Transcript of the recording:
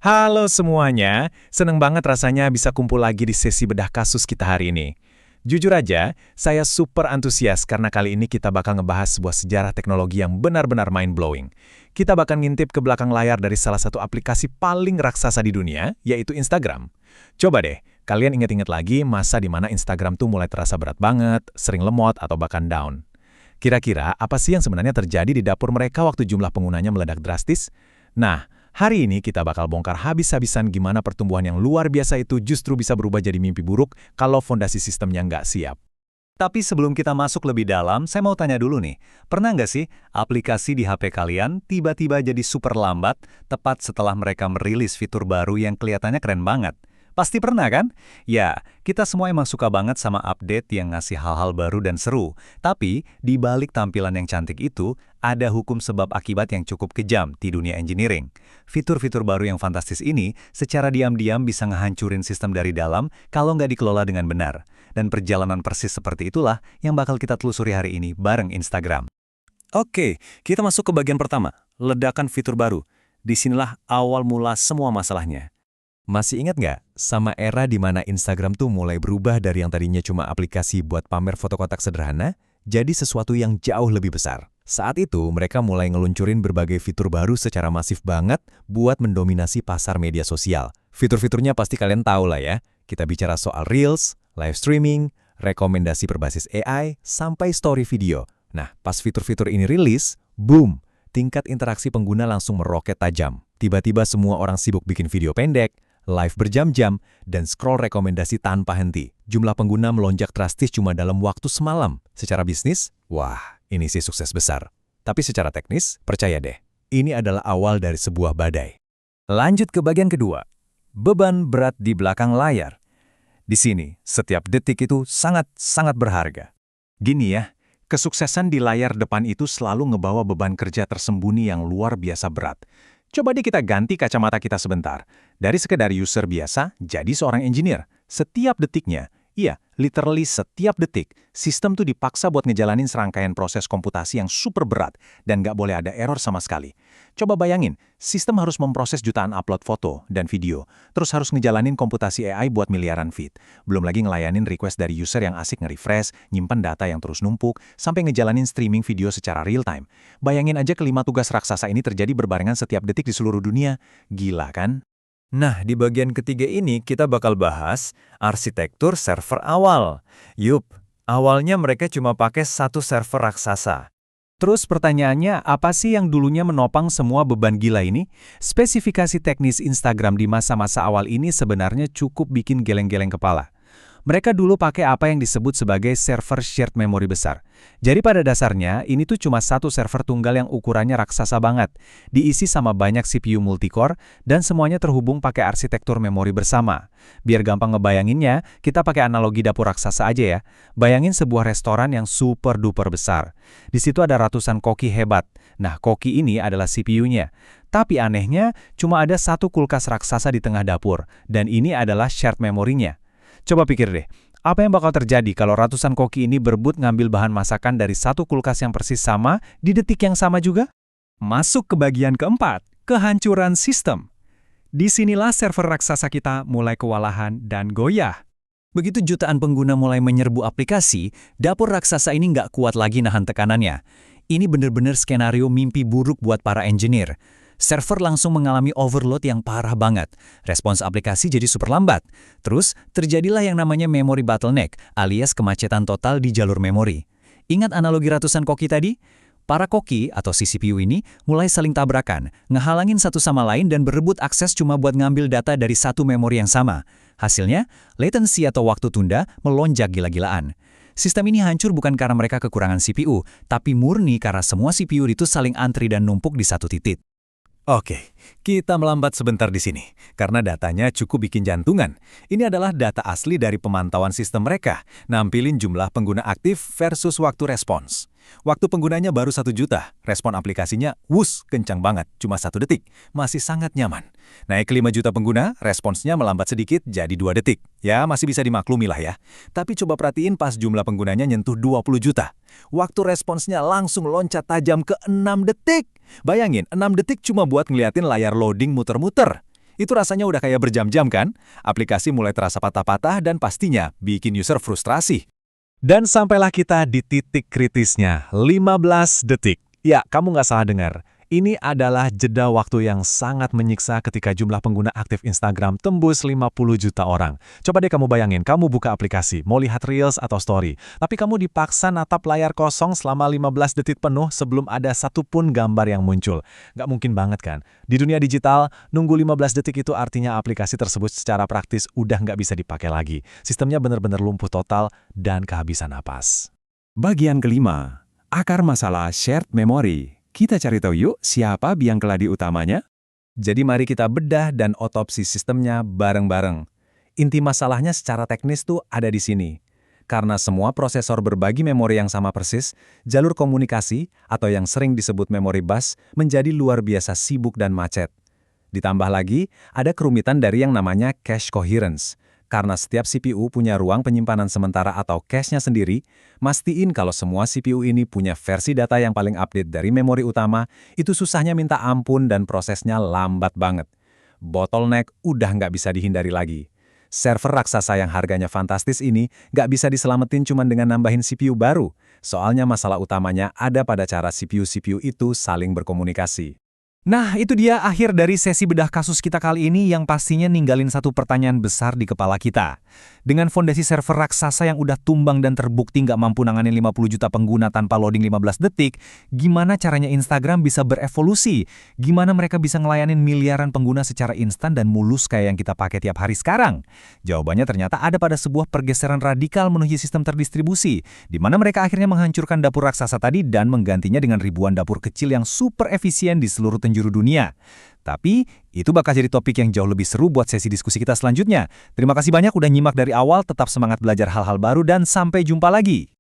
Halo semuanya, seneng banget rasanya bisa kumpul lagi di sesi bedah kasus kita hari ini. Jujur aja, saya super antusias karena kali ini kita bakal ngebahas sebuah sejarah teknologi yang benar-benar mind-blowing. Kita bakal ngintip ke belakang layar dari salah satu aplikasi paling raksasa di dunia, yaitu Instagram. Coba deh, kalian inget-inget lagi masa di mana Instagram tuh mulai terasa berat banget, sering lemot atau bahkan down. Kira-kira apa sih yang sebenarnya terjadi di dapur mereka waktu jumlah penggunanya meledak drastis? Nah, hari ini kita bakal bongkar habis-habisan gimana pertumbuhan yang luar biasa itu justru bisa berubah jadi mimpi buruk kalau fondasi sistemnya nggak siap. Tapi sebelum kita masuk lebih dalam, saya mau tanya dulu nih, pernah nggak sih aplikasi di HP kalian tiba-tiba jadi super lambat tepat setelah mereka merilis fitur baru yang kelihatannya keren banget? Pasti pernah kan? Ya, kita semua emang suka banget sama update yang ngasih hal-hal baru dan seru. Tapi, di balik tampilan yang cantik itu, ada hukum sebab akibat yang cukup kejam di dunia engineering. Fitur-fitur baru yang fantastis ini secara diam-diam bisa ngehancurin sistem dari dalam kalau nggak dikelola dengan benar. Dan perjalanan persis seperti itulah yang bakal kita telusuri hari ini bareng Instagram. Oke, kita masuk ke bagian pertama, ledakan fitur baru. Disinilah awal mula semua masalahnya. Masih ingat nggak sama era di mana Instagram tuh mulai berubah dari yang tadinya cuma aplikasi buat pamer foto kotak sederhana, jadi sesuatu yang jauh lebih besar. Saat itu, mereka mulai ngeluncurin berbagai fitur baru secara masif banget buat mendominasi pasar media sosial. Fitur-fiturnya pasti kalian tahu lah ya. Kita bicara soal Reels, live streaming, rekomendasi berbasis AI, sampai story video. Nah, pas fitur-fitur ini rilis, boom! Tingkat interaksi pengguna langsung meroket tajam. Tiba-tiba semua orang sibuk bikin video pendek, live berjam-jam, dan scroll rekomendasi tanpa henti. Jumlah pengguna melonjak drastis cuma dalam waktu semalam. Secara bisnis, wah, ini sih sukses besar. Tapi secara teknis, percaya deh, ini adalah awal dari sebuah badai. Lanjut ke bagian kedua, beban berat di belakang layar. Di sini, setiap detik itu sangat-sangat berharga. Gini ya, kesuksesan di layar depan itu selalu ngebawa beban kerja tersembunyi yang luar biasa berat. Coba deh kita ganti kacamata kita sebentar. Dari sekedar user biasa, jadi seorang engineer. Setiap detiknya, iya, literally setiap detik, sistem tuh dipaksa buat ngejalanin serangkaian proses komputasi yang super berat dan nggak boleh ada error sama sekali. Coba bayangin, sistem harus memproses jutaan upload foto dan video, terus harus ngejalanin komputasi AI buat miliaran feed. Belum lagi ngelayanin request dari user yang asik nge-refresh, nyimpen data yang terus numpuk, sampai ngejalanin streaming video secara real-time. Bayangin aja kelima tugas raksasa ini terjadi berbarengan setiap detik di seluruh dunia. Gila kan? Nah, di bagian ketiga ini kita bakal bahas arsitektur server awal. Yup, awalnya mereka cuma pakai satu server raksasa. Terus pertanyaannya, apa sih yang dulunya menopang semua beban gila ini? Spesifikasi teknis Instagram di masa-masa awal ini sebenarnya cukup bikin geleng-geleng kepala. Mereka dulu pakai apa yang disebut sebagai server shared memory besar. Jadi pada dasarnya, ini tuh cuma satu server tunggal yang ukurannya raksasa banget, diisi sama banyak CPU multicore, dan semuanya terhubung pakai arsitektur memori bersama. Biar gampang ngebayanginnya, kita pakai analogi dapur raksasa aja ya. Bayangin sebuah restoran yang super duper besar. Di situ ada ratusan koki hebat. Nah, koki ini adalah CPU-nya. Tapi anehnya, cuma ada satu kulkas raksasa di tengah dapur, dan ini adalah shared memorinya. Coba pikir deh, apa yang bakal terjadi kalau ratusan koki ini berebut ngambil bahan masakan dari satu kulkas yang persis sama di detik yang sama juga? Masuk ke bagian keempat, kehancuran sistem. Disinilah server raksasa kita mulai kewalahan dan goyah. Begitu jutaan pengguna mulai menyerbu aplikasi, dapur raksasa ini nggak kuat lagi nahan tekanannya. Ini bener-bener skenario mimpi buruk buat para engineer. Server langsung mengalami overload yang parah banget. Respons aplikasi jadi super lambat. Terus, terjadilah yang namanya memory bottleneck, alias kemacetan total di jalur memori. Ingat analogi ratusan koki tadi? Para koki atau si CPU ini mulai saling tabrakan, ngehalangin satu sama lain dan berebut akses cuma buat ngambil data dari satu memori yang sama. Hasilnya, latency atau waktu tunda melonjak gila-gilaan. Sistem ini hancur bukan karena mereka kekurangan CPU, tapi murni karena semua CPU itu saling antri dan numpuk di satu titik. Oke, kita melambat sebentar di sini, karena datanya cukup bikin jantungan. Ini adalah data asli dari pemantauan sistem mereka, nampilin jumlah pengguna aktif versus waktu respons. Waktu penggunanya baru 1 juta, respon aplikasinya kencang banget, cuma 1 detik, masih sangat nyaman. Naik ke 5 juta pengguna, responsnya melambat sedikit jadi 2 detik. Ya, masih bisa dimaklumi lah ya. Tapi coba perhatiin pas jumlah penggunanya nyentuh 20 juta. Waktu responsnya langsung loncat tajam ke 6 detik. Bayangin, 6 detik cuma buat ngeliatin layar loading muter-muter. Itu rasanya udah kayak berjam-jam kan? Aplikasi mulai terasa patah-patah dan pastinya bikin user frustrasi. Dan sampailah kita di titik kritisnya, 15 detik. Ya, kamu nggak salah dengar. Ini adalah jeda waktu yang sangat menyiksa ketika jumlah pengguna aktif Instagram tembus 50 juta orang. Coba deh kamu bayangin, kamu buka aplikasi, mau lihat Reels atau Story, tapi kamu dipaksa natap layar kosong selama 15 detik penuh sebelum ada satupun gambar yang muncul. Nggak mungkin banget kan? Di dunia digital, nunggu 15 detik itu artinya aplikasi tersebut secara praktis udah nggak bisa dipakai lagi. Sistemnya benar-benar lumpuh total dan kehabisan napas. Bagian kelima, akar masalah shared memory. Kita cari tahu yuk siapa biang keladi utamanya? Jadi mari kita bedah dan otopsi sistemnya bareng-bareng. Inti masalahnya secara teknis tuh ada di sini. Karena semua prosesor berbagi memori yang sama persis, jalur komunikasi atau yang sering disebut memori bus menjadi luar biasa sibuk dan macet. Ditambah lagi, ada kerumitan dari yang namanya cache coherence. Karena setiap CPU punya ruang penyimpanan sementara atau cache-nya sendiri, mastiin kalau semua CPU ini punya versi data yang paling update dari memori utama, itu susahnya minta ampun dan prosesnya lambat banget. Bottleneck udah nggak bisa dihindari lagi. Server raksasa yang harganya fantastis ini nggak bisa diselamatin cuma dengan nambahin CPU baru. Soalnya masalah utamanya ada pada cara CPU-CPU itu saling berkomunikasi. Nah, itu dia akhir dari sesi bedah kasus kita kali ini yang pastinya ninggalin satu pertanyaan besar di kepala kita. Dengan fondasi server raksasa yang udah tumbang dan terbukti nggak mampu nanganin 50 juta pengguna tanpa loading 15 detik, gimana caranya Instagram bisa berevolusi? Gimana mereka bisa ngelayanin miliaran pengguna secara instan dan mulus kayak yang kita pakai tiap hari sekarang? Jawabannya ternyata ada pada sebuah pergeseran radikal menuju sistem terdistribusi, di mana mereka akhirnya menghancurkan dapur raksasa tadi dan menggantinya dengan ribuan dapur kecil yang super efisien di seluruh penjuru dunia. Tapi, itu bakal jadi topik yang jauh lebih seru buat sesi diskusi kita selanjutnya. Terima kasih banyak udah nyimak dari awal, tetap semangat belajar hal-hal baru dan sampai jumpa lagi.